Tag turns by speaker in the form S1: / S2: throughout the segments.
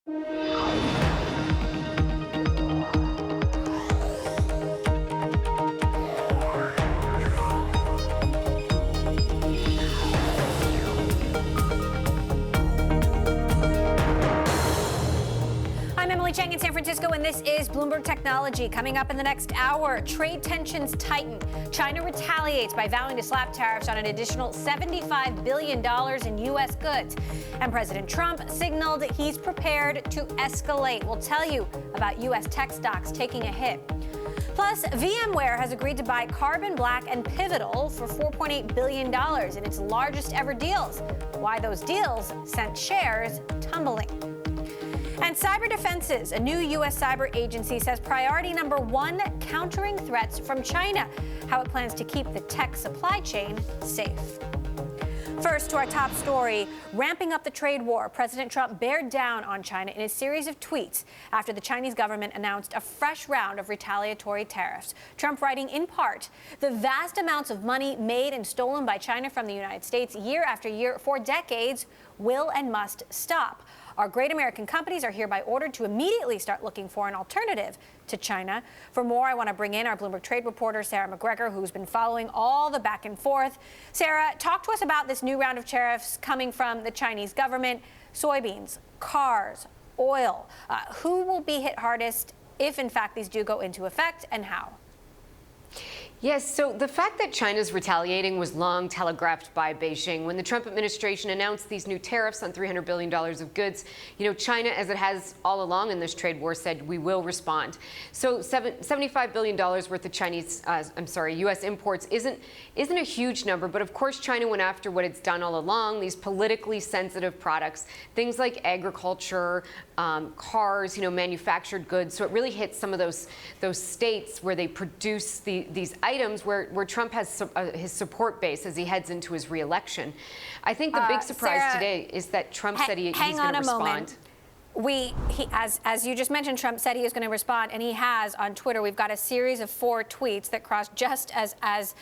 S1: In San Francisco, and this is Bloomberg Technology. Coming up in the next hour, trade tensions tighten. China retaliates by vowing to slap tariffs on an additional $75 billion in U.S. goods. And President Trump signaled he's prepared to escalate. We'll tell you about U.S. tech stocks taking a hit. Plus, VMware has agreed to buy Carbon Black and Pivotal for $4.8 billion in its largest ever deals. Why those deals sent shares tumbling. And cyber defenses. A new U.S. cyber agency says priority number one, countering threats from China. How it plans to keep the tech supply chain safe. First, to our top story, ramping up the trade war. President Trump bared down on China in a series of tweets after the Chinese government announced a fresh round of retaliatory tariffs. Trump writing in part, the vast amounts of money made and stolen by China from the United States year after year for decades will and must stop. Our great American companies are hereby ordered to immediately start looking for an alternative to China. For more, I want to bring in our Bloomberg trade reporter, Sarah McGregor, who's been following all the back and forth. Sarah, talk to us about this new round of tariffs coming from the Chinese government. Soybeans, cars, oil. Who will be hit hardest if, in fact, these do go into effect, and how?
S2: Yes, so the fact that China's retaliating was long telegraphed by Beijing. When the Trump administration announced these new tariffs on $300 billion of goods, China, as it has all along in this trade war, said we will respond. So $75 billion worth of U.S. imports isn't a huge number, but of course China went after what it's done all along, these politically sensitive products, things like agriculture, cars, manufactured goods. So it really hits some of those states where they produce these items where Trump has his support base as he heads into his re-election. I think the big surprise
S1: Sarah,
S2: today is that Trump said he's going to respond.
S1: Moment. As you just mentioned, Trump said he was going to respond, and he has on Twitter. We've got a series of 4 tweets that crossed just as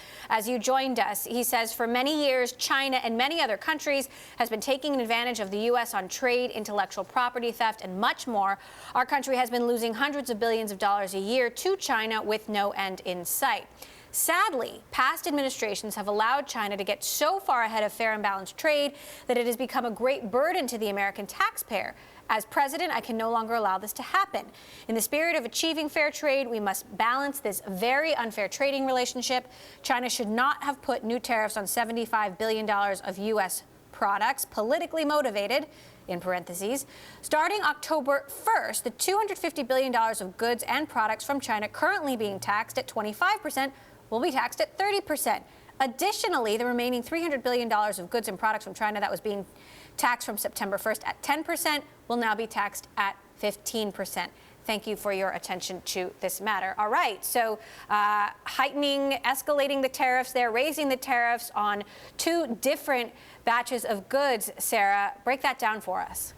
S1: you joined us. He says, for many years, China and many other countries has been taking advantage of the U.S. on trade, intellectual property theft, and much more. Our country has been losing hundreds of billions of dollars a year to China with no end in sight. Sadly, past administrations have allowed China to get so far ahead of fair and balanced trade that it has become a great burden to the American taxpayer. As president, I can no longer allow this to happen. In the spirit of achieving fair trade, we must balance this very unfair trading relationship. China should not have put new tariffs on $75 billion of U.S. products, politically motivated, in parentheses. Starting October 1st, the $250 billion of goods and products from China currently being taxed at 25% will be taxed at 30%. Additionally, the remaining $300 billion of goods and products from China that was being taxed from September 1st at 10% will now be taxed at 15%. Thank you for your attention to this matter. All right, so escalating the tariffs there, raising the tariffs on 2 different batches of goods. Sarah, break that down for us.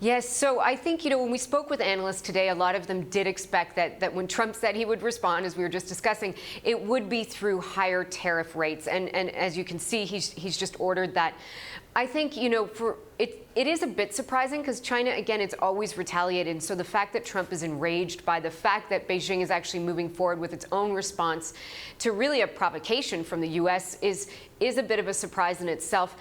S2: Yes, so I think, when we spoke with analysts today, a lot of them did expect that when Trump said he would respond, as we were just discussing, it would be through higher tariff rates. And as you can see, he's just ordered that. I think, it is a bit surprising because China, again, it's always retaliated. So the fact that Trump is enraged by the fact that Beijing is actually moving forward with its own response to really a provocation from the U.S. is a bit of a surprise in itself.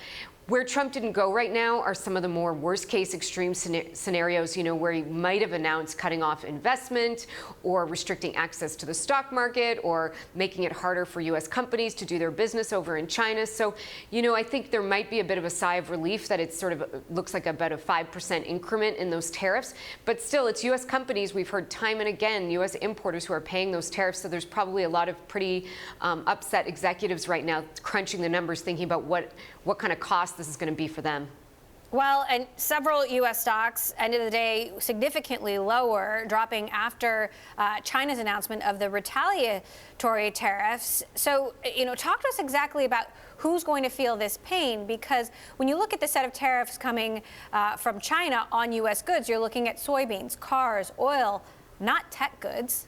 S2: Where Trump didn't go right now are some of the more worst-case extreme scenarios, where he might have announced cutting off investment or restricting access to the stock market or making it harder for U.S. companies to do their business over in China. So, I think there might be a bit of a sigh of relief that it sort of looks like about a 5% increment in those tariffs. But still, it's U.S. companies, we've heard time and again, U.S. importers who are paying those tariffs. So there's probably a lot of pretty upset executives right now crunching the numbers, thinking about what kind of cost this is going to be for them.
S1: Well, and several U.S. stocks ended the day significantly lower, dropping after China's announcement of the retaliatory tariffs. So, talk to us exactly about who's going to feel this pain, because when you look at the set of tariffs coming from China on U.S. goods, you're looking at soybeans, cars, oil, not tech goods.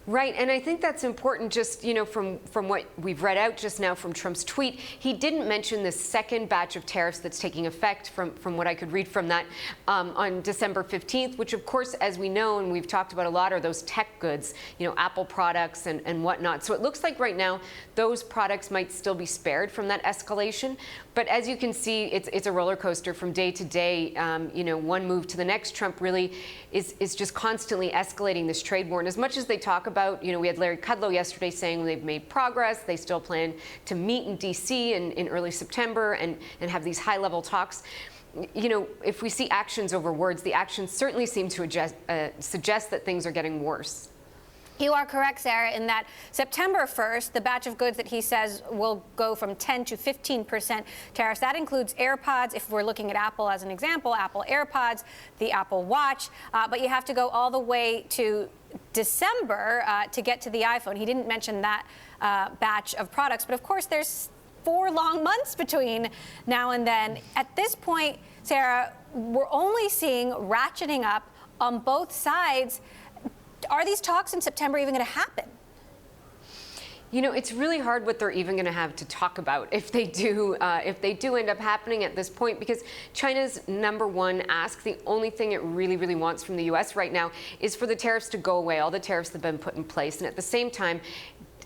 S2: Right, and I think that's important just, from what we've read out just now from Trump's tweet. He didn't mention the second batch of tariffs that's taking effect from what I could read from that on December 15th, which of course, as we know, and we've talked about a lot, are those tech goods, Apple products and whatnot. So it looks like right now those products might still be spared from that escalation. But as you can see, it's a roller coaster from day to day. One move to the next. Trump really is just constantly escalating this trade war. And as much as they talk about, we had Larry Kudlow yesterday saying they've made progress. They still plan to meet in D.C. in early September and have these high-level talks. If we see actions over words, the actions certainly seem to suggest that things are getting worse.
S1: You are correct, Sarah, in that September 1st, the batch of goods that he says will go from 10 to 15% tariffs. That includes AirPods, if we're looking at Apple as an example, Apple AirPods, the Apple Watch. But you have to go all the way to December to get to the iPhone. He didn't mention that batch of products. But of course, there's 4 long months between now and then. At this point, Sarah, we're only seeing ratcheting up on both sides. Are these talks in September even going to happen?
S2: It's really hard what they're even going to have to talk about if they do end up happening at this point, because China's number one ask, the only thing it really, really wants from the U.S. right now is for the tariffs to go away, all the tariffs that have been put in place. And at the same time,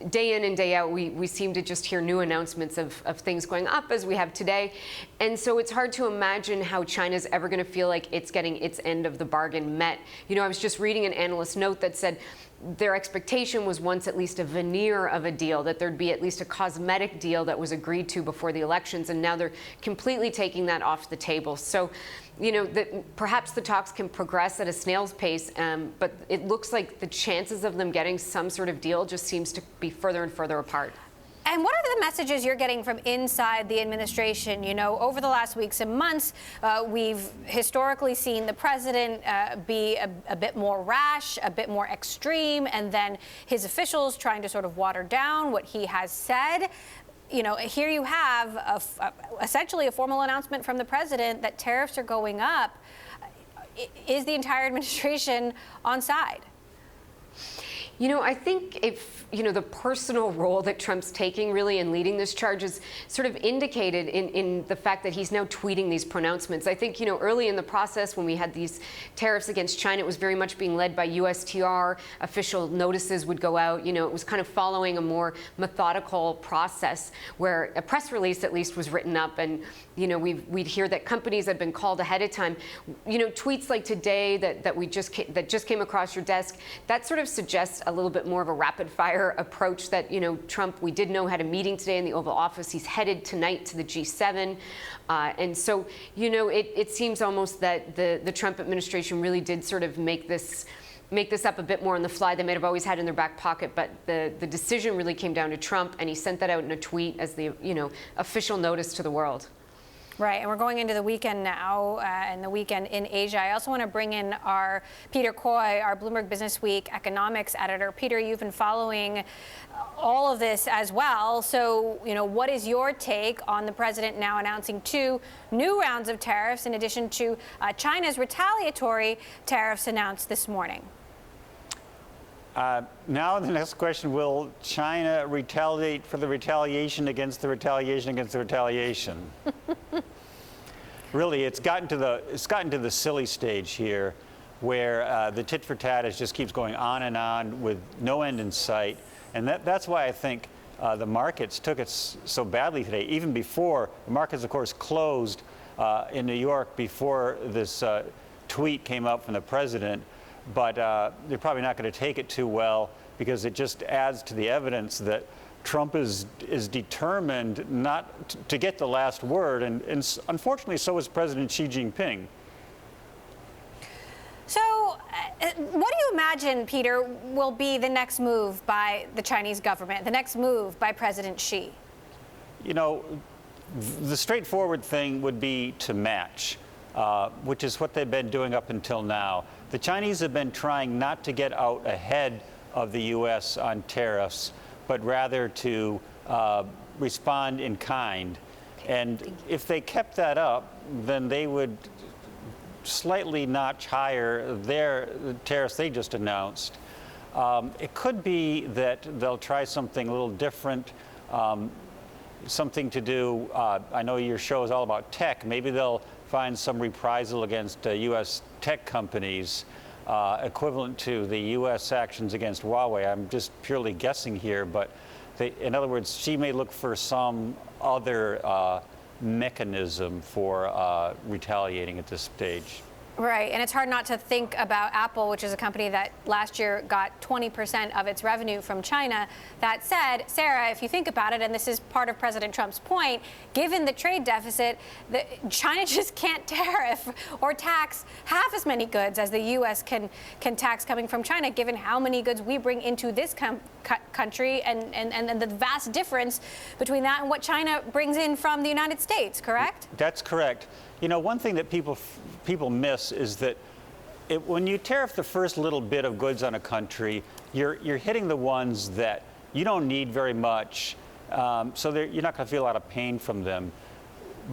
S2: day in and day out, we seem to just hear new announcements of things going up as we have today. And so it's hard to imagine how China's ever going to feel like it's getting its end of the bargain met. I was just reading an analyst note that said their expectation was once at least a veneer of a deal, that there'd be at least a cosmetic deal that was agreed to before the elections. And now they're completely taking that off the table. So, perhaps the talks can progress at a snail's pace, but it looks like the chances of them getting some sort of deal just seems to be further and further apart.
S1: And what are the messages you're getting from inside the administration? Over the last weeks and months, we've historically seen the president be a bit more rash, a bit more extreme, and then his officials trying to sort of water down what he has said. Here you have essentially a formal announcement from the president that tariffs are going up. Is the entire administration on side?
S2: I think if, the personal role that Trump's taking really in leading this charge is sort of indicated in the fact that he's now tweeting these pronouncements. I think, early in the process when we had these tariffs against China, it was very much being led by USTR. Official notices would go out. It was kind of following a more methodical process where a press release at least was written up, and, we'd hear that companies had been called ahead of time. Tweets like today that just came across your desk, that sort of suggests a little bit more of a rapid fire approach that, Trump, we did know had a meeting today in the Oval Office. He's headed tonight to the G7. And so, it seems almost that the Trump administration really did sort of make this up a bit more on the fly. They may have always had in their back pocket, but the decision really came down to Trump, and he sent that out in a tweet as the, official notice to the world.
S1: Right, and we're going into the weekend now, and the weekend in Asia. I also want to bring in our Peter Coy, our Bloomberg Business Week economics editor. Peter, you've been following all of this as well. So, what is your take on the president now announcing 2 new rounds of tariffs in addition to China's retaliatory tariffs announced this morning?
S3: Now the next question, will China retaliate for the retaliation against the retaliation against the retaliation? Really, it's gotten to the silly stage here where the tit for tat just keeps going on and on with no end in sight. And that's why I think the markets took it so badly today, even before the markets, of course, closed in New York before this tweet came up from the president. But they're probably not going to take it too well, because it just adds to the evidence that Trump is determined not to get the last word. And unfortunately, so is President Xi Jinping.
S1: So what do you imagine, Peter, will be the next move by the Chinese government, the next move by President Xi?
S3: The straightforward thing would be to match, which is what they've been doing up until now. The Chinese have been trying not to get out ahead of the U.S. on tariffs, but rather to respond in kind. And if they kept that up, then they would slightly notch higher the tariffs they just announced. It could be that they'll try something a little different, something to do, I know your show is all about tech. Maybe they'll find some reprisal against U.S. tech companies equivalent to the U.S. actions against Huawei. I'm just purely guessing here, but in other words, she may look for some other mechanism for retaliating at this stage.
S1: Right, and it's hard not to think about Apple, which is a company that last year got 20% of its revenue from China. That said, Sarah, if you think about it, and this is part of President Trump's point, given the trade deficit, China just can't tariff or tax half as many goods as the U.S. can tax coming from China, given how many goods we bring into this country and the vast difference between that and what China brings in from the United States, correct?
S3: That's correct. You know, one thing that people miss is that when you tariff the first little bit of goods on a country, you're hitting the ones that you don't need very much, so you're not going to feel a lot of pain from them.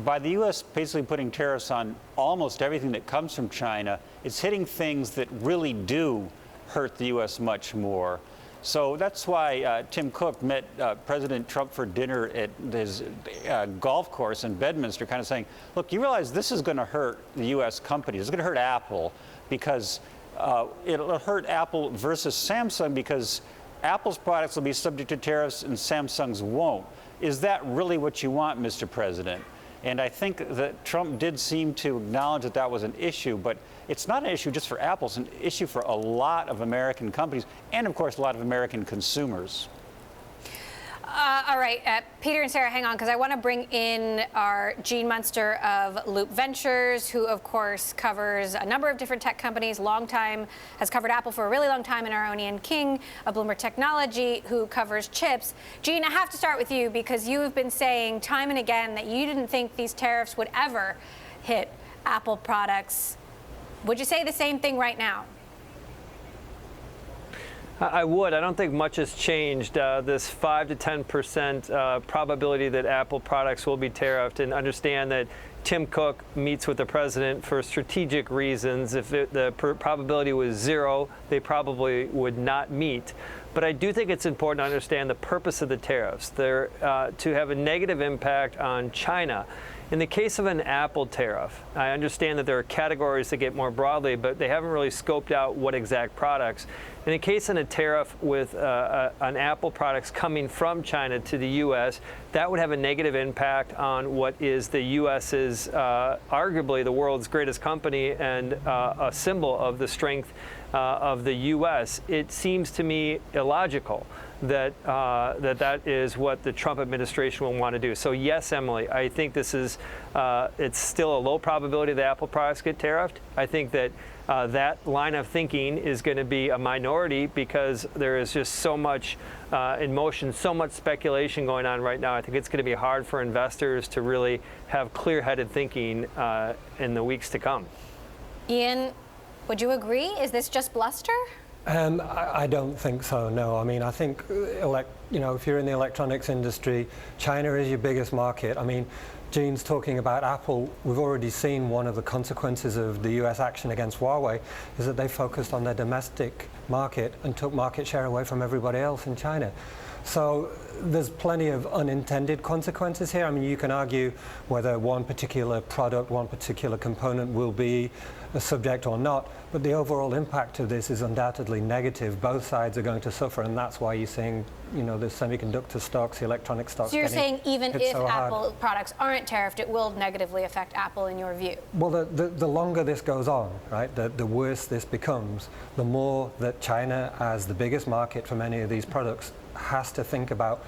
S3: By the U.S. basically putting tariffs on almost everything that comes from China, it's hitting things that really do hurt the U.S. much more. So that's why Tim Cook met President Trump for dinner at his golf course in Bedminster, kind of saying, look, you realize this is going to hurt the U.S. companies. It's going to hurt Apple because it'll hurt Apple versus Samsung because Apple's products will be subject to tariffs and Samsung's won't. Is that really what you want, Mr. President? And I think that Trump did seem to acknowledge that that was an issue, but it's not an issue just for Apple. It's an issue for a lot of American companies and, of course, a lot of American consumers.
S1: All right, Peter and Sarah, hang on, because I want to bring in our Gene Munster of Loop Ventures, who, of course, covers a number of different tech companies, has covered Apple for a really long time, and our own Ian King of Bloomberg Technology, who covers chips. Gene, I have to start with you because you have been saying time and again that you didn't think these tariffs would ever hit Apple products. Would you say the same thing right now?
S4: I would. I don't think much has changed. This 5 to 10% probability that Apple products will be tariffed, and understand that Tim Cook meets with the president for strategic reasons. If the probability was 0, they probably would not meet. But I do think it's important to understand the purpose of the tariffs. They're to have a negative impact on China. In the case of an Apple tariff, I understand that there are categories that get more broadly, but they haven't really scoped out what exact products. In the case of a tariff with on Apple products coming from China to the U.S., that would have a negative impact on what is the U.S.'s arguably the world's greatest company and a symbol of the strength of the U.S. It seems to me illogical that that is what the Trump administration will want to do. So yes, Emily, I think this is it's still a low probability that Apple products get tariffed. I think that that line of thinking is going to be a minority because there is just so much in motion, so much speculation going on right now. I think it's going to be hard for investors to really have clear-headed thinking in the weeks to come.
S1: Ian, would you agree? Is this just bluster?
S5: I don't think so, no. I mean, I think, if you're in the electronics industry, China is your biggest market. I mean, Gene's talking about Apple. We've already seen one of the consequences of the US action against Huawei is that they focused on their domestic market and took market share away from everybody else in China. So there's plenty of unintended consequences here. I mean, you can argue whether one particular product, one particular component will be a subject or not, but the overall impact of this is undoubtedly negative. Both sides are going to suffer, and that's why you're seeing, the semiconductor stocks, the electronic stocks.
S1: So you're saying even if
S5: so
S1: Apple products aren't tariffed, it will negatively affect Apple in your view?
S5: Well, the longer this goes on, right, the worse this becomes, the more that China, as the biggest market for many of these products, has to think about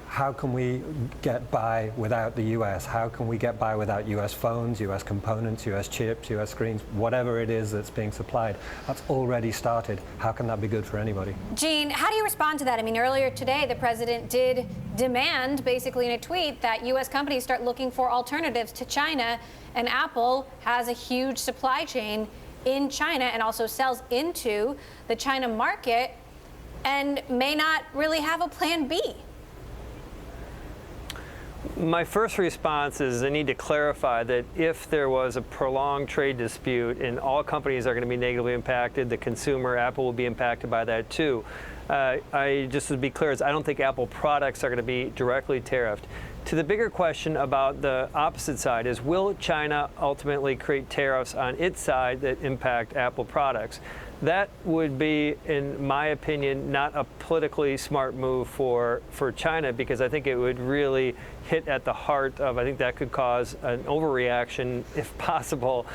S5: how can we get by without the US? How can we get by without US phones, US components, US chips, US screens, whatever it is that's being supplied? That's already started. How can that be good for anybody?
S1: Gene, how do you respond to that? I mean, earlier today, the president did demand, basically in a tweet, that US companies start looking for alternatives to China, and Apple has a huge supply chain in China and also sells into the China market and may not really have a plan B.
S4: My first response is I need to clarify that if there was a prolonged trade dispute and all companies are going to be negatively impacted, the consumer, Apple will be impacted by that too. Just to be clear, I don't think Apple products are going to be directly tariffed. To the bigger question about the opposite side is, will China ultimately create tariffs on its side that impact Apple products? That would be, in my opinion, not a politically smart move for China, because I think it would really hit at the heart of, I think that could cause an overreaction, if possible,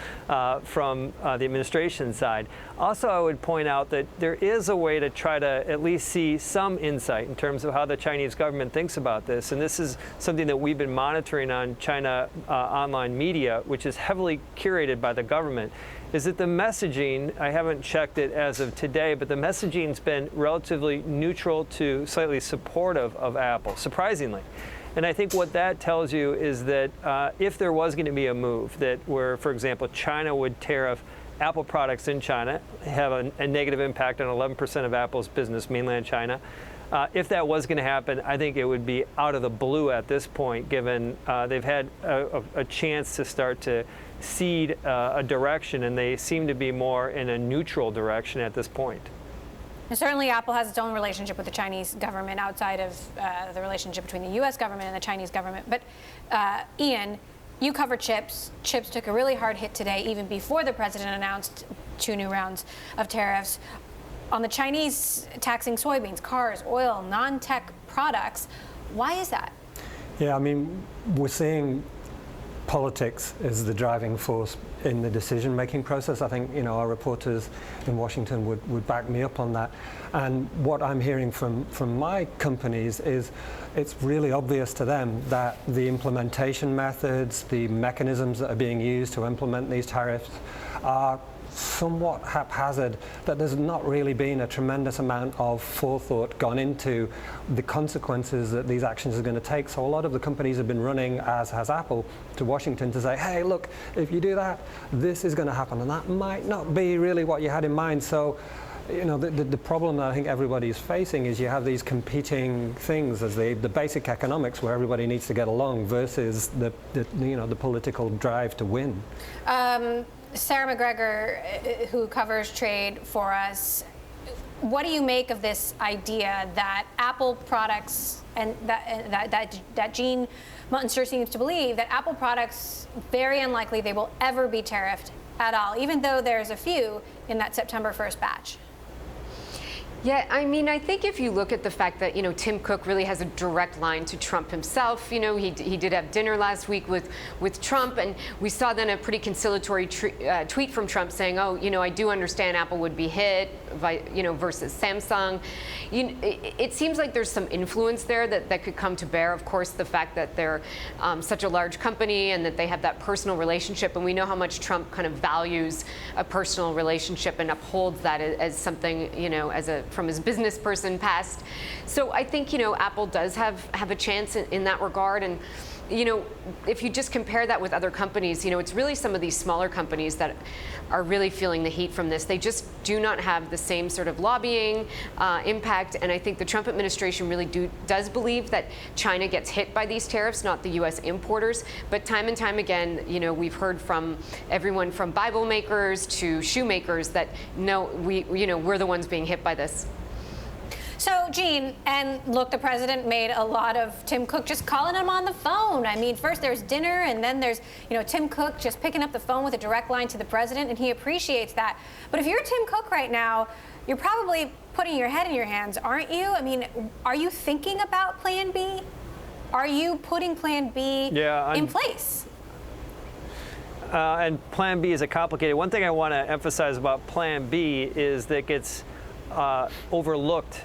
S4: from the administration side. Also, I would point out that there is a way to try to at least see some insight in terms of how the Chinese government thinks about this. And this is something that we've been monitoring on China online media, which is heavily curated by the government. Is that the messaging, I haven't checked it as of today, but the messaging's been relatively neutral to slightly supportive of Apple, surprisingly. And I think what that tells you is that if there was going to be a move that where, for example, China would tariff Apple products in China, have a negative impact on 11% of Apple's business, mainland China. If that was going to happen, I think it would be out of the blue at this point, given they've had a chance to start to seed a direction, and they seem to be more in a neutral direction at this point.
S1: And certainly Apple has its own relationship with the Chinese government outside of the relationship between the U.S. government and the Chinese government. But Ian, you cover chips. Chips took a really hard hit today, even before the president announced 2 new rounds of tariffs. On the Chinese taxing soybeans, cars, oil, non-tech products, why is that?
S5: Yeah, I mean, we're seeing politics is the driving force in the decision-making process. I think, you know, our reporters in Washington would back me up on that. And what I'm hearing from my companies is it's really obvious to them that the implementation methods, the mechanisms that are being used to implement these tariffs are somewhat haphazard, that there's not really been a tremendous amount of forethought gone into the consequences that these actions are going to take. So a lot of the companies have been running, as has Apple, to Washington to say, hey, look, if you do that, this is going to happen. And that might not be really what you had in mind. So, you know, the problem that I think everybody's facing is you have these competing things as the basic economics where everybody needs to get along versus the political drive to win.
S1: Sarah McGregor, who covers trade for us, what do you make of this idea that Apple products, and that Gene Munster seems to believe that Apple products, very unlikely they will ever be tariffed at all, even though there's a few in that September 1st batch?
S2: Yeah, I mean, I think if you look at the fact that, you know, Tim Cook really has a direct line to Trump himself. You know, he did have dinner last week with Trump, and we saw then a pretty conciliatory tweet from Trump saying, oh, you know, I do understand Apple would be hit, versus Samsung. It seems like there's some influence there that could come to bear. Of course, the fact that they're such a large company and that they have that personal relationship, and we know how much Trump kind of values a personal relationship and upholds that as something, you know, from his business person past. So I think, you know, Apple does have a chance in that regard. And, you know, if you just compare that with other companies, you know, it's really some of these smaller companies that are really feeling the heat from this. They just do not have the same sort of lobbying impact. And I think the Trump administration really does believe that China gets hit by these tariffs, not the U.S. importers. But time and time again, you know, we've heard from everyone from Bible makers to shoemakers that no, we're the ones being hit by this.
S1: So, Gene, and look, the president made a lot of Tim Cook just calling him on the phone. I mean, first there's dinner, and then there's, you know, Tim Cook just picking up the phone with a direct line to the president, and he appreciates that. But if you're Tim Cook right now, you're probably putting your head in your hands, aren't you? I mean, are you thinking about Plan B? Are you putting Plan B in place?
S4: And Plan B is a complicated. One thing I want to emphasize about Plan B is that gets overlooked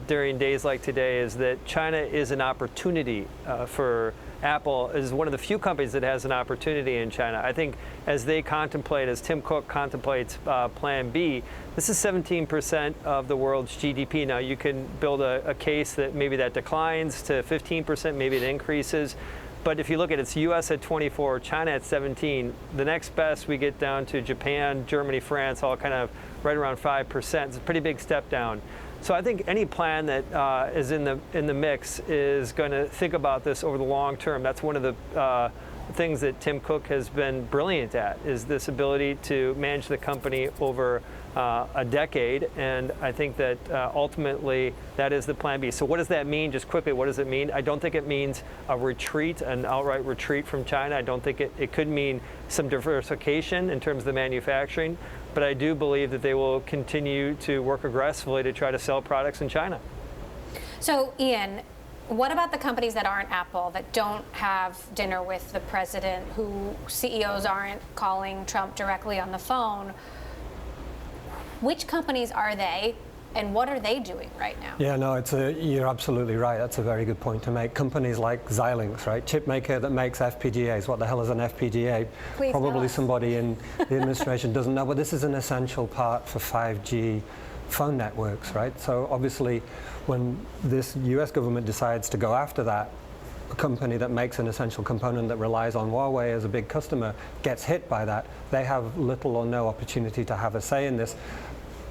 S4: during days like today is that China is an opportunity for Apple. Is one of the few companies that has an opportunity in China. I think as they contemplate, as Tim Cook contemplates Plan B, this is 17% of the world's GDP. Now you can build a case that maybe that declines to 15%, maybe it increases. But if you look at it's U.S. at 24, China at 17, the next best we get down to Japan, Germany, France, all kind of right around 5%. It's a pretty big step down. So I think any plan that is in the mix is going to think about this over the long term. That's one of the things that Tim Cook has been brilliant at, is this ability to manage the company over a decade, and I think that ultimately that is the plan B. So what does that mean? Just quickly, what does it mean? I don't think it means a retreat, an outright retreat from China. I don't think it could mean some diversification in terms of the manufacturing, but I do believe that they will continue to work aggressively to try to sell products in China.
S1: So, Ian, what about the companies that aren't Apple, that don't have dinner with the president, who CEOs aren't calling Trump directly on the phone? Which companies are they, and what are they doing right now?
S5: Yeah, no, you're absolutely right. That's a very good point to make. Companies like Xilinx, right, chip maker that makes FPGAs. What the hell is an FPGA?
S1: Please
S5: Probably somebody in the administration doesn't know, but this is an essential part for 5G phone networks, right? So obviously, when this US government decides to go after that, a company that makes an essential component that relies on Huawei as a big customer gets hit by that, they have little or no opportunity to have a say in this.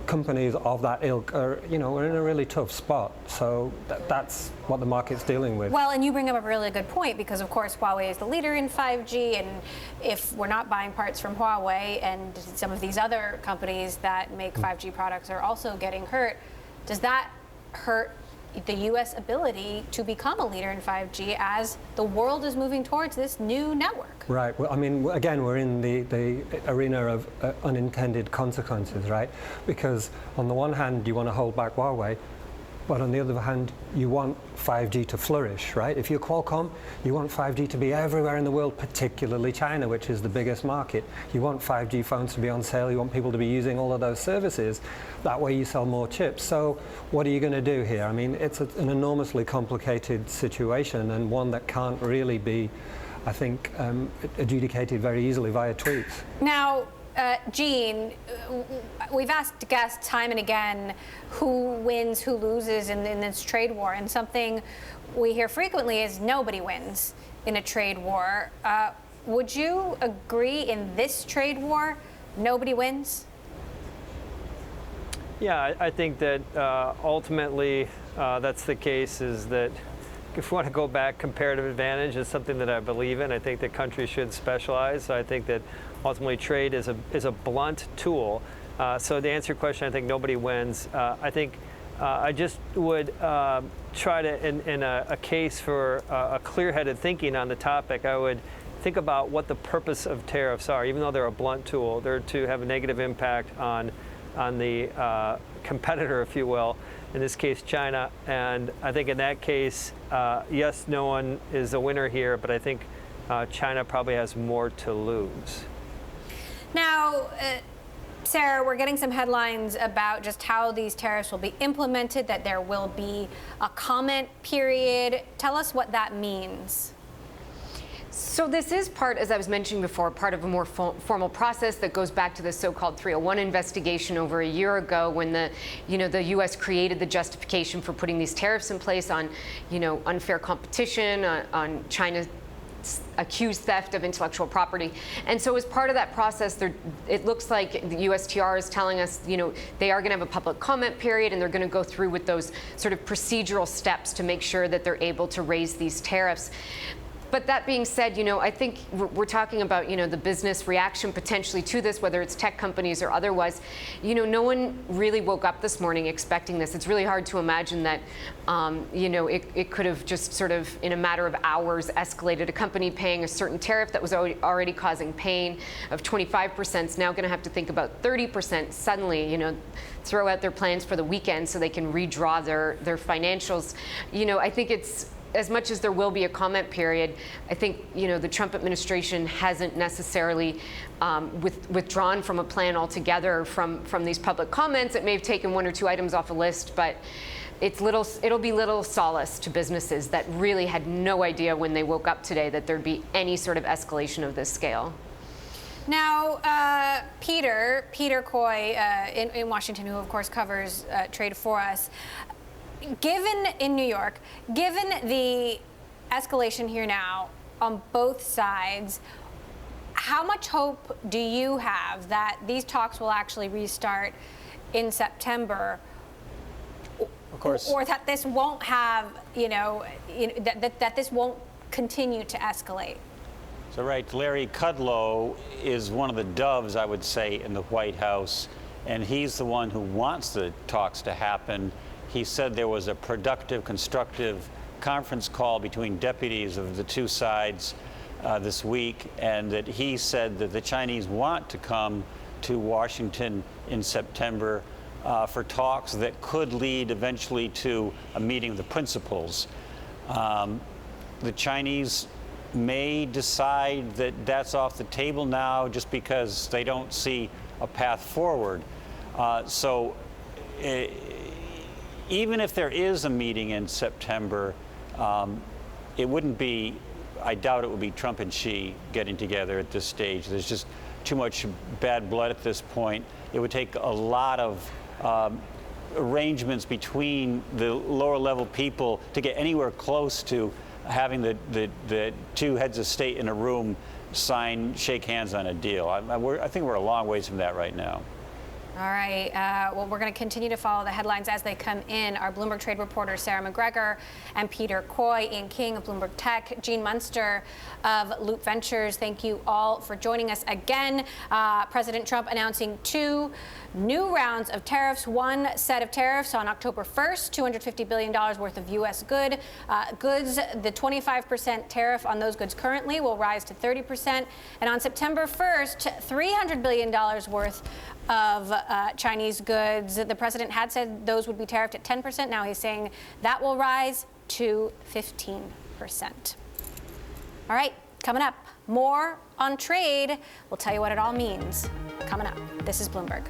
S5: Companies of that ilk are in a really tough spot. So that's what the market's dealing with.
S1: Well, and you bring up a really good point, because of course Huawei is the leader in 5G, and if we're not buying parts from Huawei and some of these other companies that make 5G products are also getting hurt, does that hurt the U.S. ability to become a leader in 5G as the world is moving towards this new network?
S5: Right. Well, I mean, again, we're in the arena of unintended consequences, right? Because on the one hand, you want to hold back Huawei, but on the other hand, you want 5G to flourish, right? If you're Qualcomm, you want 5G to be everywhere in the world, particularly China, which is the biggest market. You want 5G phones to be on sale. You want people to be using all of those services. That way you sell more chips. So what are you going to do here? I mean, it's an enormously complicated situation, and one that can't really be, I think, adjudicated very easily via tweets.
S1: Now, Jean, we've asked guests time and again who wins, who loses in this trade war, and something we hear frequently is nobody wins in a trade war. Would you agree in this trade war, nobody wins?
S4: Yeah, I think that ultimately that's the case, is that if we want to go back, comparative advantage is something that I believe in. I think that countries should specialize. So I think that ultimately trade is a blunt tool. So to answer your question, I think nobody wins. I think I just would try to, in a case for a clear-headed thinking on the topic, I would think about what the purpose of tariffs are. Even though they're a blunt tool, they're to have a negative impact on the competitor, if you will, in this case China. And I think in that case, yes, no one is a winner here, but I think China probably has more to lose.
S1: Now, Sarah, we're getting some headlines about just how these tariffs will be implemented, that there will be a comment period. Tell us what that means.
S2: So this is part, as I was mentioning before, part of a more formal process that goes back to the so-called 301 investigation over a year ago, when the U.S. created the justification for putting these tariffs in place on, unfair competition, on China's accused theft of intellectual property. And so as part of that process, it looks like the USTR is telling us, they are going to have a public comment period, and they're going to go through with those sort of procedural steps to make sure that they're able to raise these tariffs. But that being said, I think we're talking about, the business reaction potentially to this, whether it's tech companies or otherwise. No one really woke up this morning expecting this. It's really hard to imagine that, it could have just sort of, in a matter of hours, escalated. A company paying a certain tariff that was already causing pain of 25% is now going to have to think about 30% suddenly, throw out their plans for the weekend so they can redraw their financials. I think it's, as much as there will be a comment period, I think the Trump administration hasn't necessarily withdrawn from a plan altogether from these public comments. It may have taken one or two items off a list, but it'll be little solace to businesses that really had no idea when they woke up today that there'd be any sort of escalation of this scale.
S1: Now, Peter Coy in Washington, who of course covers trade for us, in New York, given the escalation here now on both sides, how much hope do you have that these talks will actually restart in September?
S3: course.
S1: Or that this won't have, that this won't continue to escalate.
S3: So, right, Larry Kudlow is one of the doves, I would say, in the White House, and he's the one who wants the talks to happen. He said there was a productive, constructive conference call between deputies of the two sides this week, and that he said that the Chinese want to come to Washington in September for talks that could lead eventually to a meeting of the principals. The Chinese may decide that that's off the table now just because they don't see a path forward. Even if there is a meeting in September, it wouldn't be, I doubt it would be Trump and Xi getting together at this stage. There's just too much bad blood at this point. It would take a lot of arrangements between the lower level people to get anywhere close to having the two heads of state in a room shake hands on a deal. I think we're a long ways from that right now.
S1: All right. Well, we're going to continue to follow the headlines as they come in. Our Bloomberg trade reporters Sarah McGregor and Peter Coy, Ian King of Bloomberg Tech, Gene Munster of Loop Ventures. Thank you all for joining us again. President Trump announcing 2 new rounds of tariffs. One set of tariffs on October 1st, $250 billion worth of U.S. goods. The 25% tariff on those goods currently will rise to 30%. And on September 1st, $300 billion worth of Chinese goods. The president had said those would be tariffed at 10%. Now he's saying that will rise to 15%. All right, coming up, more on trade. We'll tell you what it all means coming up. This is Bloomberg.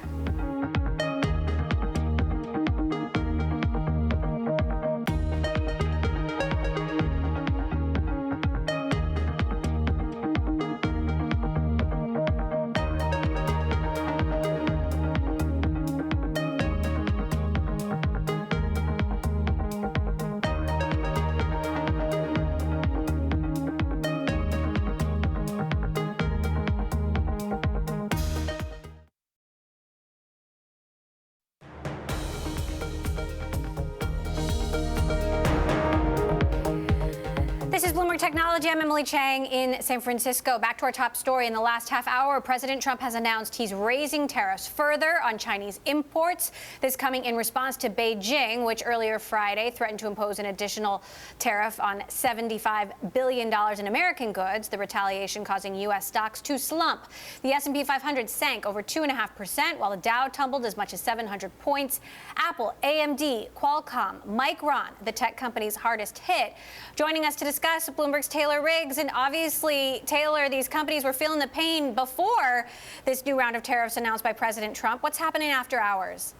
S1: This is Bloomberg Technology. I'm Emily Chang in San Francisco. Back to our top story. In the last half hour, President Trump has announced he's raising tariffs further on Chinese imports. This coming in response to Beijing, which earlier Friday threatened to impose an additional tariff on $75 billion in American goods, the retaliation causing U.S. stocks to slump. The S&P 500 sank over 2.5%, while the Dow tumbled as much as 700 points. Apple, AMD, Qualcomm, Micron, the tech companies hardest hit. Joining us to discuss, Bloomberg's Taylor Riggs. And obviously, Taylor, these companies were feeling the pain before this new round of tariffs announced by President Trump. What's happening after hours?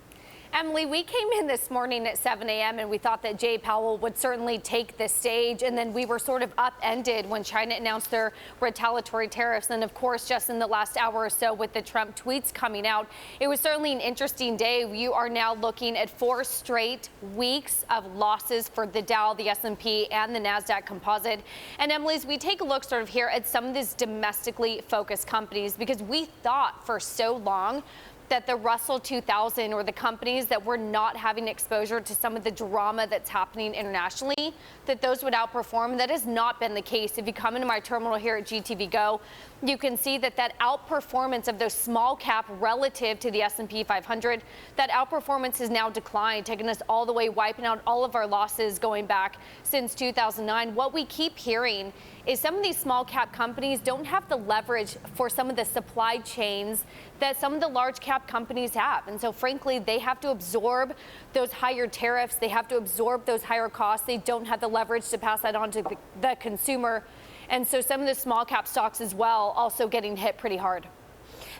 S6: Emily, we came in this morning at 7 a.m. and we thought that Jay Powell would certainly take the stage. And then we were sort of upended when China announced their retaliatory tariffs. And of course, just in the last hour or so with the Trump tweets coming out, it was certainly an interesting day. You are now looking at 4 straight weeks of losses for the Dow, the S&P, and the NASDAQ composite. And Emily, as we take a look sort of here at some of these domestically focused companies, because we thought for so long that the Russell 2000 or the companies that were not having exposure to some of the drama that's happening internationally, that those would outperform. That has not been the case. If you come into my terminal here at GTV Go, you can see that outperformance of those small cap relative to the S&P 500, that outperformance has now declined, taking us all the way, wiping out all of our losses going back since 2009. What we keep hearing is some of these small cap companies don't have the leverage for some of the supply chains that some of the large cap companies have. And so frankly, they have to absorb those higher tariffs. They have to absorb those higher costs. They don't have the leverage to pass that on to the consumer. And so some of the small cap stocks as well also getting hit pretty hard.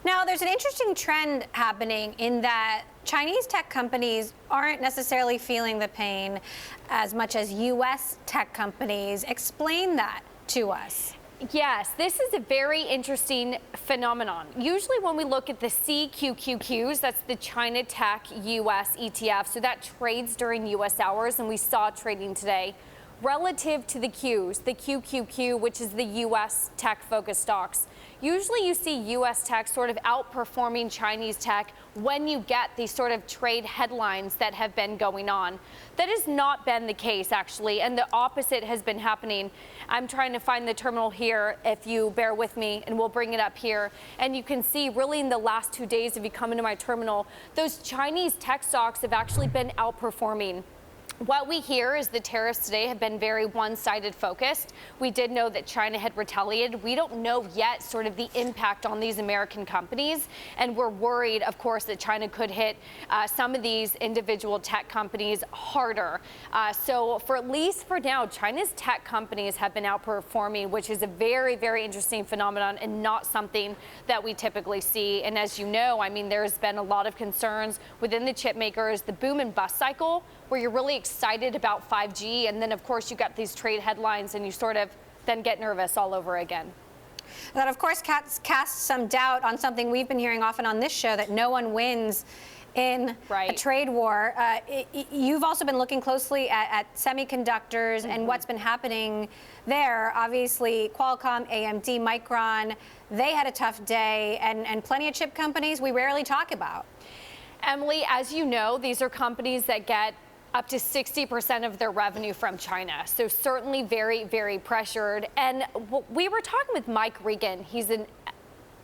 S1: Now, there's an interesting trend happening in that Chinese tech companies aren't necessarily feeling the pain as much as U.S. tech companies. Explain that to us.
S6: Yes, this is a very interesting phenomenon. Usually when we look at the CQQQs, that's the China Tech US ETF, so that trades during US hours, and we saw trading today. Relative to the Qs, the QQQ, which is the US tech-focused stocks, usually you see U.S. tech sort of outperforming Chinese tech when you get these sort of trade headlines that have been going on. That has not been the case, actually, and the opposite has been happening. I'm trying to find the terminal here, if you bear with me, and we'll bring it up here. And you can see really in the last 2 days, if you come into my terminal, those Chinese tech stocks have actually been outperforming. What we hear is the tariffs today have been very one-sided focused. We did know that China had retaliated. We don't know yet sort of the impact on these American companies. And we're worried, of course, that China could hit some of these individual tech companies harder. So for at least for now, China's tech companies have been outperforming, which is a very, very interesting phenomenon and not something that we typically see. And as you know, I mean, there's been a lot of concerns within the chip makers, the boom and bust cycle, where you're really excited about 5G, and then of course you got these trade headlines and you sort of then get nervous all over again.
S1: That of course casts some doubt on something we've been hearing often on this show, that no one wins in a trade war. You've also been looking closely at semiconductors and what's been happening there. Obviously, Qualcomm, AMD, Micron, they had a tough day, and plenty of chip companies we rarely talk about.
S6: Emily, as you know, these are companies that get up to 60% of their revenue from China. So certainly very, very pressured. And we were talking with Mike Regan. He's an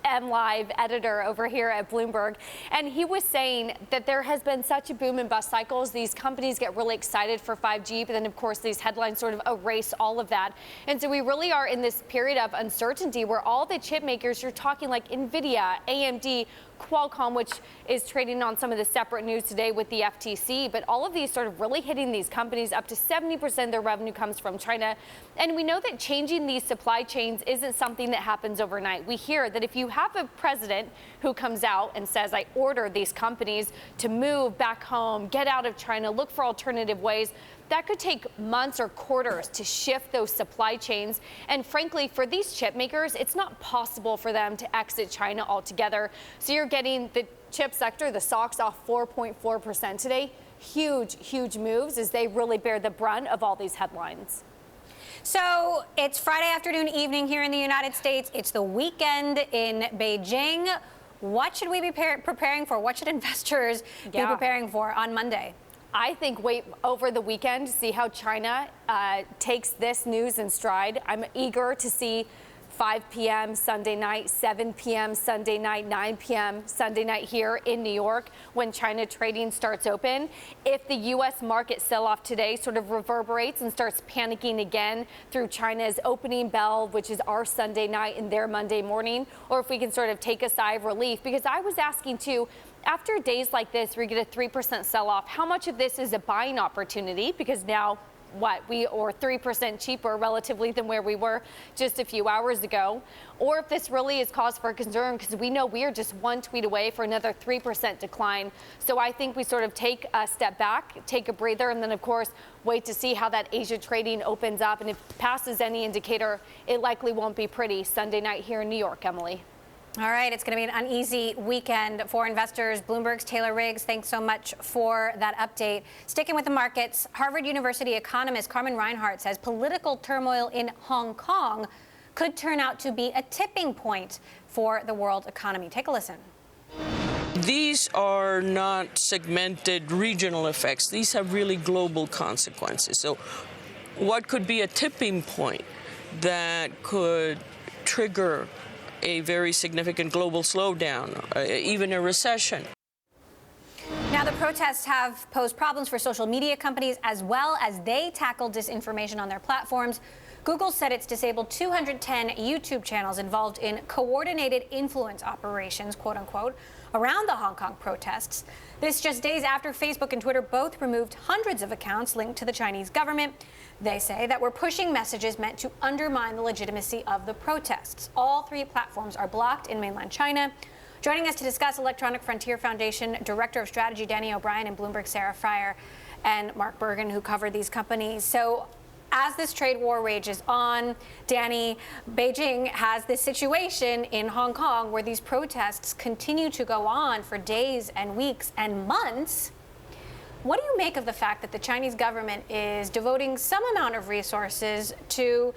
S6: MLive editor over here at Bloomberg, and he was saying that there has been such a boom and bust cycles. These companies get really excited for 5G, but then of course these headlines sort of erase all of that. And so we really are in this period of uncertainty where all the chip makers, you're talking like NVIDIA, AMD, Qualcomm, which is trading on some of the separate news today with the FTC, but all of these sort of really hitting these companies. Up to 70% of their revenue comes from China. And we know that changing these supply chains isn't something that happens overnight. We hear that if you have a president who comes out and says, I order these companies to move back home, get out of China, look for alternative ways, that could take months or quarters to shift those supply chains. And frankly, for these chip makers, it's not possible for them to exit China altogether. So you're getting the chip sector, the stocks, off 4.4% today. Huge, huge moves as they really bear the brunt of all these headlines.
S1: So it's Friday afternoon, evening here in the United States. It's the weekend in Beijing. What should we be preparing for? What should investors be preparing for on Monday?
S6: I think wait over the weekend to see how China takes this news in stride. I'm eager to see 5 p.m. Sunday night, 7 p.m. Sunday night, 9 p.m. Sunday night here in New York when China trading starts open. If the U.S. market sell-off today sort of reverberates and starts panicking again through China's opening bell, which is our Sunday night and their Monday morning, or if we can sort of take a sigh of relief, because I was asking too, after days like this where you get a 3% sell-off, how much of this is a buying opportunity? Because now, we are 3% cheaper relatively than where we were just a few hours ago. Or if this really is cause for concern, because we know we are just one tweet away for another 3% decline. So I think we sort of take a step back, take a breather, and then of course wait to see how that Asia trading opens up. And if it passes any indicator, it likely won't be pretty Sunday night here in New York, Emily.
S1: All right, it's going to be an uneasy weekend for investors. Bloomberg's Taylor Riggs, thanks so much for that update. Sticking with the markets, Harvard University economist Carmen Reinhart says political turmoil in Hong Kong could turn out to be a tipping point for the world economy. Take a listen.
S7: These are not segmented regional effects. These have really global consequences. So what could be a tipping point that could trigger a very significant global slowdown, even a recession?
S1: Now, the protests have posed problems for social media companies as well as they tackle disinformation on their platforms. Google said it's disabled 210 YouTube channels involved in coordinated influence operations, quote unquote, around the Hong Kong protests. This just days after Facebook and Twitter both removed hundreds of accounts linked to the Chinese government. They say that were pushing messages meant to undermine the legitimacy of the protests. All three platforms are blocked in mainland China. Joining us to discuss Electronic Frontier Foundation Director of Strategy Danny O'Brien and Bloomberg Sarah Fryer and Mark Bergen, who cover these companies. So as this trade war rages on, Danny, Beijing has this situation in Hong Kong where these protests continue to go on for days and weeks and months. What do you make of the fact that the Chinese government is devoting some amount of resources to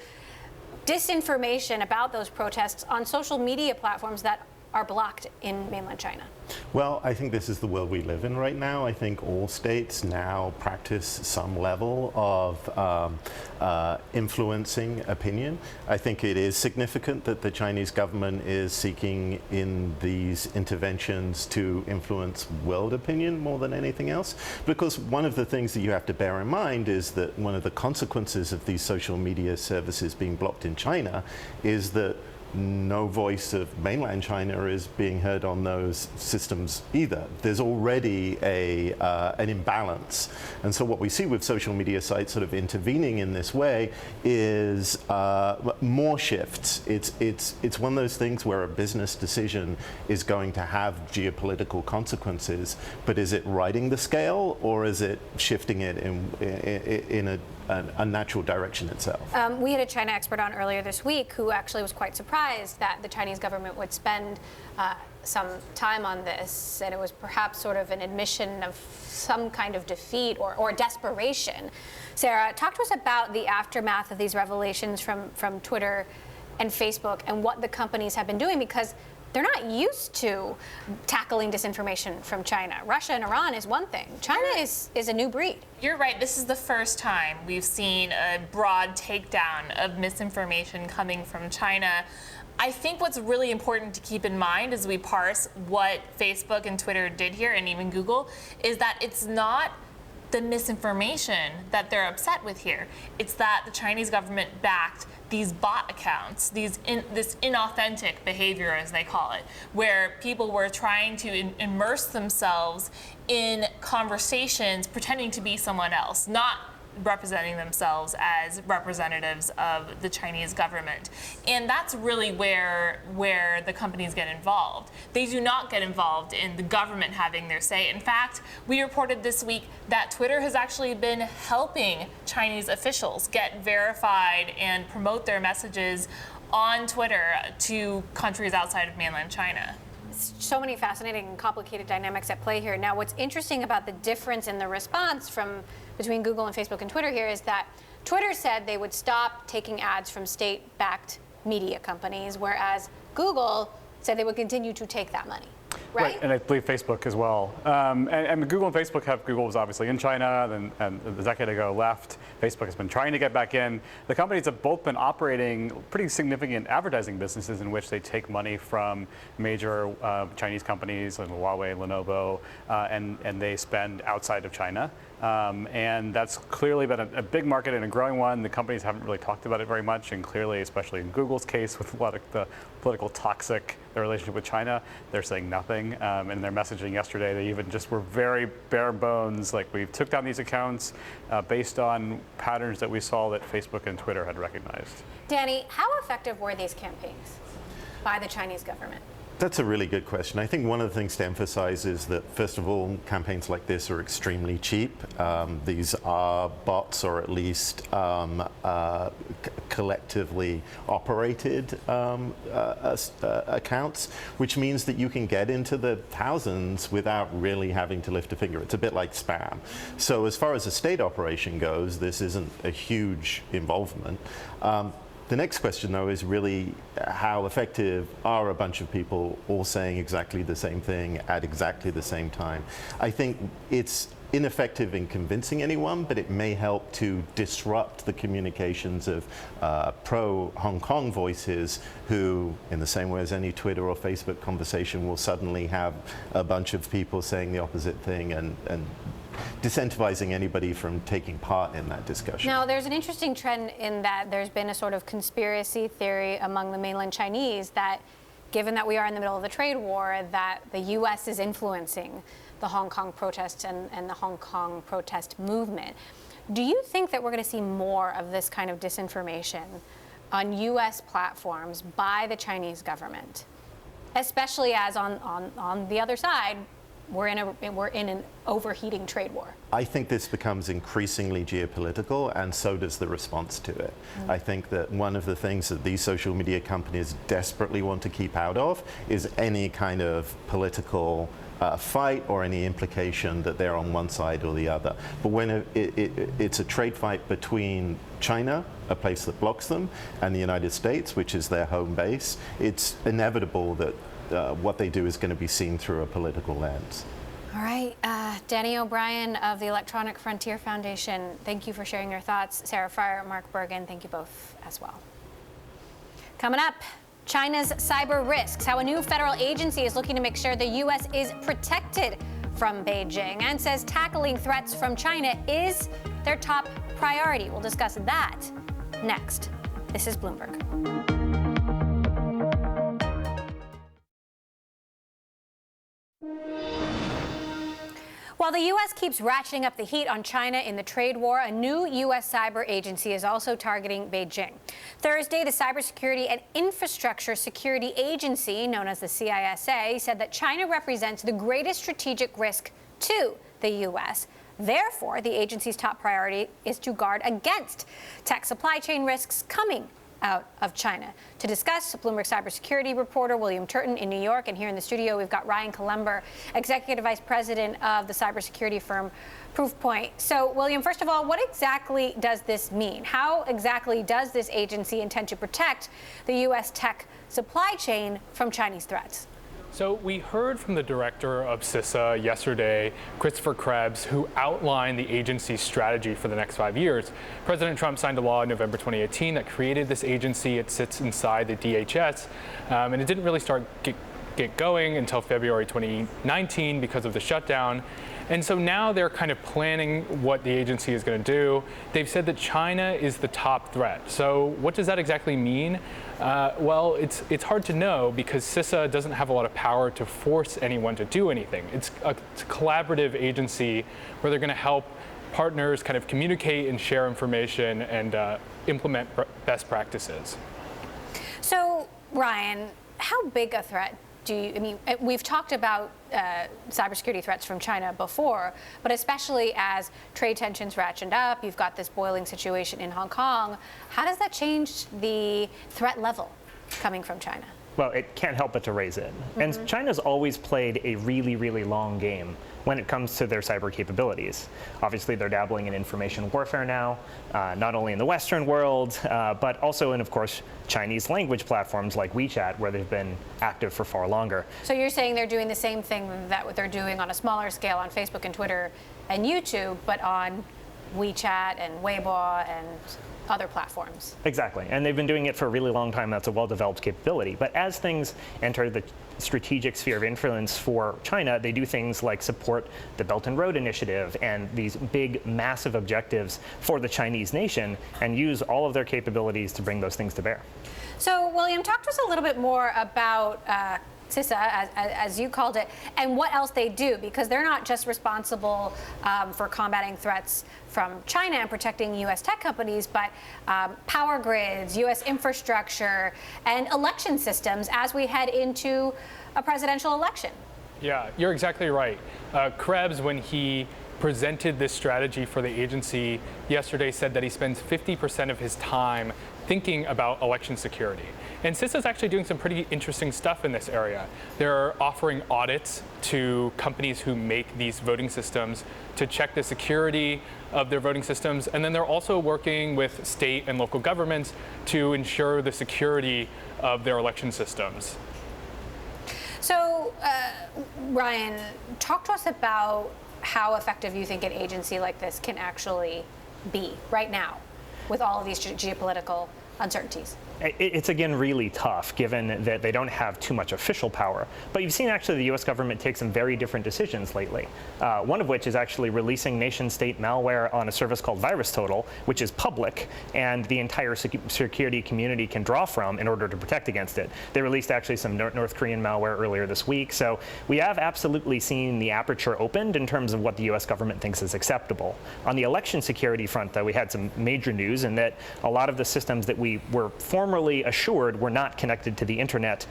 S1: disinformation about those protests on social media platforms that are blocked in mainland China?
S8: Well, I think this is the world we live in right now. I think all states now practice some level of influencing opinion. I think it is significant that the Chinese government is seeking in these interventions to influence world opinion more than anything else. Because one of the things that you have to bear in mind is that one of the consequences of these social media services being blocked in China is that no voice of mainland China is being heard on those systems either. There's already an imbalance. And so what we see with social media sites sort of intervening in this way is more shifts. It's one of those things where a business decision is going to have geopolitical consequences, but is it riding the scale or is it shifting it in a natural direction itself?
S1: We had a China expert on earlier this week who actually was quite surprised that the Chinese government would spend some time on this, and it was perhaps sort of an admission of some kind of defeat or desperation. Sarah, talk to us about the aftermath of these revelations from Twitter and Facebook and what the companies have been doing, because they're not used to tackling disinformation from China. Russia and Iran is one thing. China is a new breed.
S9: You're right. This is the first time we've seen a broad takedown of misinformation coming from China. I think what's really important to keep in mind as we parse what Facebook and Twitter did here, and even Google, is that it's not the misinformation that they're upset with here. It's that the Chinese government backed these bot accounts, this inauthentic behavior, as they call it, where people were trying to immerse themselves in conversations pretending to be someone else, not representing themselves as representatives of the Chinese government. And that's really where the companies get involved. They do not get involved in the government having their say. In fact, we reported this week that Twitter has actually been helping Chinese officials get verified and promote their messages on Twitter to countries outside of mainland China.
S1: So many fascinating and complicated dynamics at play here. Now, what's interesting about the difference in the response between Google and Facebook and Twitter here is that Twitter said they would stop taking ads from state-backed media companies, whereas Google said they would continue to take that money. Right?
S10: And I believe Facebook as well. And Google and Facebook Google was obviously in China, and a decade ago left. Facebook has been trying to get back in. The companies have both been operating pretty significant advertising businesses in which they take money from major Chinese companies like Huawei, Lenovo, and they spend outside of China. And that's clearly been a big market and a growing one. The companies haven't really talked about it very much, and clearly, especially in Google's case, with a lot of the political toxic, their relationship with China, they're saying nothing. In their messaging yesterday, they even just were very bare bones, like we took down these accounts based on patterns that we saw that Facebook and Twitter had recognized.
S1: Danny, how effective were these campaigns by the Chinese government?
S8: That's a really good question. I think one of the things to emphasize is that, first of all, campaigns like this are extremely cheap. These are bots, or at least collectively operated accounts, which means that you can get into the thousands without really having to lift a finger. It's a bit like spam. So as far as a state operation goes, this isn't a huge involvement. The next question, though, is really how effective are a bunch of people all saying exactly the same thing at exactly the same time? I think it's ineffective in convincing anyone, but it may help to disrupt the communications of pro-Hong Kong voices who, in the same way as any Twitter or Facebook conversation, will suddenly have a bunch of people saying the opposite thing and disincentivizing anybody from taking part in that discussion.
S1: Now, there's an interesting trend in that there's been a sort of conspiracy theory among the mainland Chinese that, given that we are in the middle of the trade war, that the U.S. is influencing the Hong Kong protests and the Hong Kong protest movement. Do you think that we're going to see more of this kind of disinformation on U.S. platforms by the Chinese government, especially as on the other side, we're in an overheating trade war?
S8: I think this becomes increasingly geopolitical, and so does the response to it. I think that one of the things that these social media companies desperately want to keep out of is any kind of political fight or any implication that they're on one side or the other. But when it's a trade fight between China, a place that blocks them, and the United States, which is their home base, it's inevitable that what they do is going to be seen through a political lens.
S1: All right, Danny O'Brien of the Electronic Frontier Foundation, thank you for sharing your thoughts. Sarah Fryer, Mark Bergen, thank you both as well. Coming up, China's cyber risks, how a new federal agency is looking to make sure the U.S. is protected from Beijing and says tackling threats from China is their top priority. We'll discuss that next. This is Bloomberg. While the U.S. keeps ratcheting up the heat on China in the trade war, a new U.S. cyber agency is also targeting Beijing. Thursday, the Cybersecurity and Infrastructure Security Agency, known as the CISA, said that China represents the greatest strategic risk to the U.S. Therefore, the agency's top priority is to guard against tech supply chain risks coming out of China. To discuss, Bloomberg cybersecurity reporter William Turton in New York, and here in the studio we've got Ryan Kalember, Executive Vice President of the cybersecurity firm Proofpoint. So, William, first of all, what exactly does this mean? How exactly does this agency intend to protect the U.S. tech supply chain from Chinese threats?
S11: So we heard from the director of CISA yesterday, Christopher Krebs, who outlined the agency's strategy for the next 5 years. President Trump signed a law in November 2018 that created this agency. It sits inside the DHS, and it didn't really start get going until February 2019 because of the shutdown. And so now they're kind of planning what the agency is going to do. They've said that China is the top threat. So what does that exactly mean? Well, it's hard to know because CISA doesn't have a lot of power to force anyone to do anything. It's a collaborative agency where they're going to help partners kind of communicate and share information and implement best practices.
S1: So, Ryan, how big a threat we've talked about cybersecurity threats from China before, but especially as trade tensions ratchet up, you've got this boiling situation in Hong Kong. How does that change the threat level coming from China?
S12: Well, it can't help but to raise it. And China's always played a really, really long game when it comes to their cyber capabilities. Obviously, they're dabbling in information warfare now, not only in the Western world, but also in, of course, Chinese language platforms like WeChat, where they've been active for far longer.
S1: So you're saying they're doing the same thing that they're doing on a smaller scale on Facebook and Twitter and YouTube, but on WeChat and Weibo and other platforms.
S12: Exactly, and they've been doing it for a really long time. That's a well-developed capability. But as things enter the strategic sphere of influence for China, they do things like support the Belt and Road Initiative and these big, massive objectives for the Chinese nation and use all of their capabilities to bring those things to bear.
S1: So, William, talk to us a little bit more about CISA, as you called it, and what else they do, because they're not just responsible for combating threats from China and protecting U.S. tech companies, but power grids, U.S. infrastructure, and election systems as we head into a presidential election.
S11: Yeah, you're exactly right. Krebs, when he presented this strategy for the agency yesterday, said that he spends 50% of his time thinking about election security. And CISA is actually doing some pretty interesting stuff in this area. They're offering audits to companies who make these voting systems to check the security of their voting systems. And then they're also working with state and local governments to ensure the security of their election systems.
S1: So, Ryan, talk to us about how effective you think an agency like this can actually be right now with all of these geopolitical uncertainties.
S12: It's, again, really tough, given that they don't have too much official power. But you've seen, actually, the U.S. government take some very different decisions lately, one of which is actually releasing nation-state malware on a service called VirusTotal, which is public, and the entire security community can draw from in order to protect against it. They released, actually, some North Korean malware earlier this week. So we have absolutely seen the aperture opened in terms of what the U.S. government thinks is acceptable. On the election security front, though, we had some major news in that a lot of the systems that we were formerly formerly assured were not connected to the internet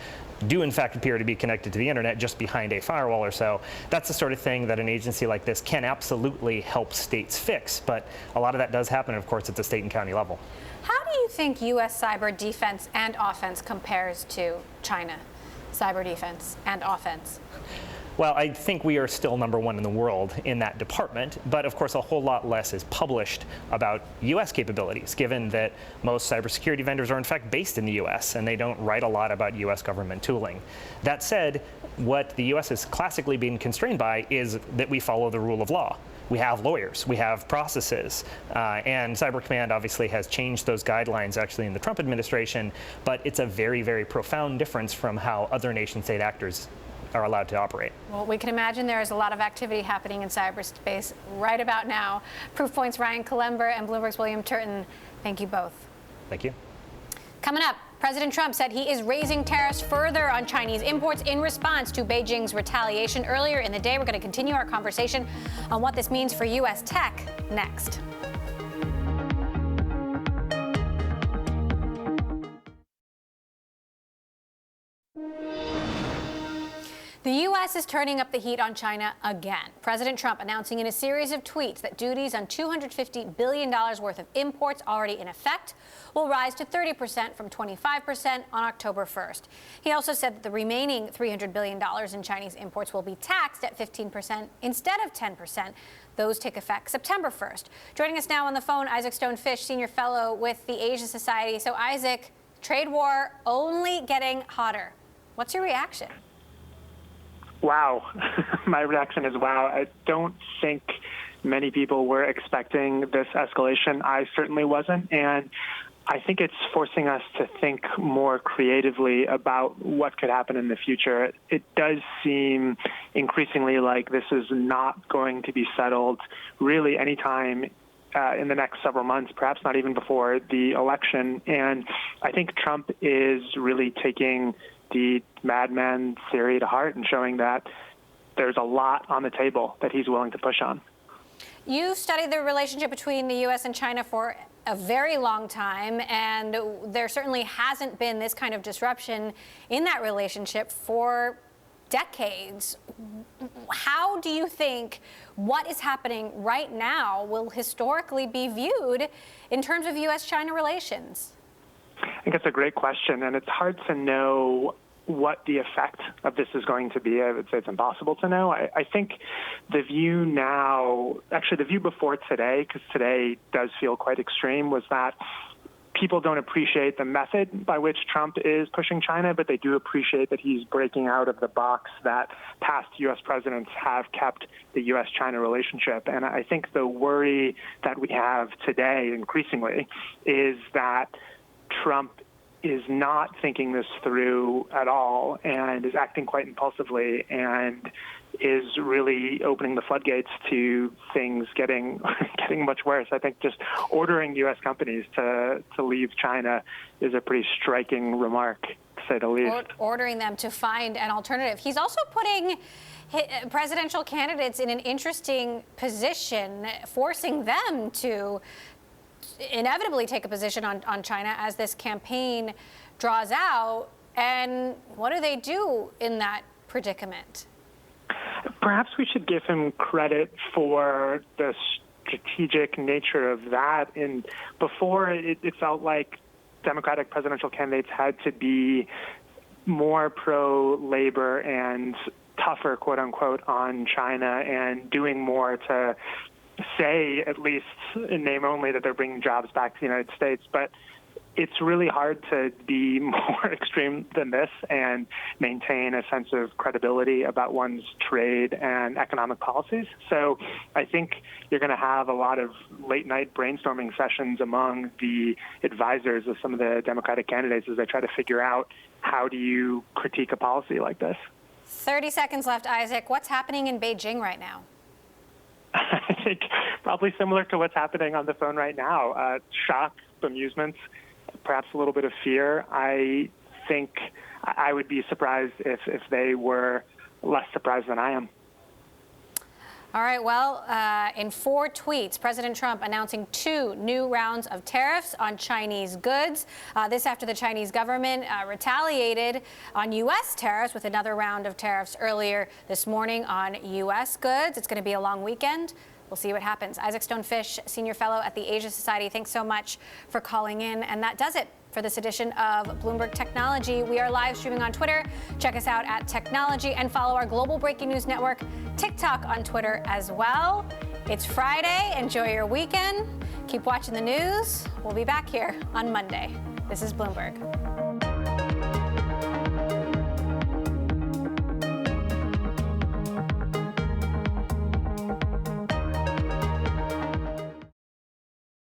S12: do in fact appear to be connected to the internet just behind a firewall or so. That's the sort of thing that an agency like this can absolutely help states fix. But a lot of that does happen, of course, at the state and county level.
S1: How do you think U.S. cyber defense and offense compares to China cyber defense and offense?
S12: Well, I think we are still #1 in the world in that department, but of course a whole lot less is published about U.S. capabilities, given that most cybersecurity vendors are in fact based in the U.S. and they don't write a lot about U.S. government tooling. That said, what the U.S. has classically been constrained by is that we follow the rule of law. We have lawyers, we have processes, and Cyber Command obviously has changed those guidelines actually in the Trump administration, but it's a very, very profound difference from how other nation-state actors are allowed to operate.
S1: Well, we can imagine there is a lot of activity happening in cyberspace right about now. Proofpoint's Ryan Kalember and Bloomberg's William Turton, thank you both.
S12: Thank you.
S1: Coming up, President Trump said he is raising tariffs further on Chinese imports in response to Beijing's retaliation. Earlier in the day, we're going to continue our conversation on what this means for U.S. tech next. The U.S. is turning up the heat on China again. President Trump announcing in a series of tweets that duties on $250 billion worth of imports already in effect will rise to 30% from 25% on October 1st. He also said that the remaining $300 billion in Chinese imports will be taxed at 15% instead of 10%. Those take effect September 1st. Joining us now on the phone, Isaac Stone-Fish, Senior Fellow with the Asia Society. So, Isaac, trade war only getting hotter. What's your reaction?
S13: Wow. My reaction is wow. I don't think many people were expecting this escalation. I certainly wasn't. And I think it's forcing us to think more creatively about what could happen in the future. It does seem increasingly like this is not going to be settled really anytime in the next several months, perhaps not even before the election. And I think Trump is really taking the madman theory to heart and showing that there's a lot on the table that he's willing to push on.
S1: You've studied the relationship between the U.S. and China for a very long time, and there certainly hasn't been this kind of disruption in that relationship for decades. How do you think what is happening right now will historically be viewed in terms of U.S.-China relations?
S13: I think it's a great question, and it's hard to know what the effect of this is going to be. I would say it's impossible to know. I think the view now, actually the view before today, because today does feel quite extreme, was that people don't appreciate the method by which Trump is pushing China, but they do appreciate that he's breaking out of the box that past U.S. presidents have kept the U.S.-China relationship. And I think the worry that we have today increasingly is that Trump is not thinking this through at all and is acting quite impulsively and is really opening the floodgates to things getting much worse. I think just ordering U.S. companies to leave China is a pretty striking remark, to say the least.
S1: Ordering them to find an alternative. He's also putting presidential candidates in an interesting position, forcing them to inevitably take a position on China as this campaign draws out. And what do they do in that predicament?
S13: Perhaps we should give him credit for the strategic nature of that. And before, it felt like Democratic presidential candidates had to be more pro-labor and tougher, quote unquote, on China and doing more to say, at least in name only, that they're bringing jobs back to the United States. But it's really hard to be more extreme than this and maintain a sense of credibility about one's trade and economic policies. So I think you're going to have a lot of late-night brainstorming sessions among the advisors of some of the Democratic candidates as they try to figure out how do you critique a policy like this.
S1: 30 seconds left, Isaac. What's happening in Beijing right now?
S13: I think probably similar to what's happening on the phone right now. Shock, amusement, perhaps a little bit of fear. I think I would be surprised if they were less surprised than I am.
S1: All right, well, in 4 tweets, President Trump announcing 2 new rounds of tariffs on Chinese goods. This after the Chinese government retaliated on U.S. tariffs with another round of tariffs earlier this morning on U.S. goods. It's going to be a long weekend. We'll see what happens. Isaac Stone-Fish, Senior Fellow at the Asia Society, thanks so much for calling in. And that does it for this edition of Bloomberg Technology. We are live streaming on Twitter. Check us out at Technology and follow our global breaking news network, TikTok, on Twitter as well. It's Friday. Enjoy your weekend. Keep watching the news. We'll be back here on Monday. This is Bloomberg.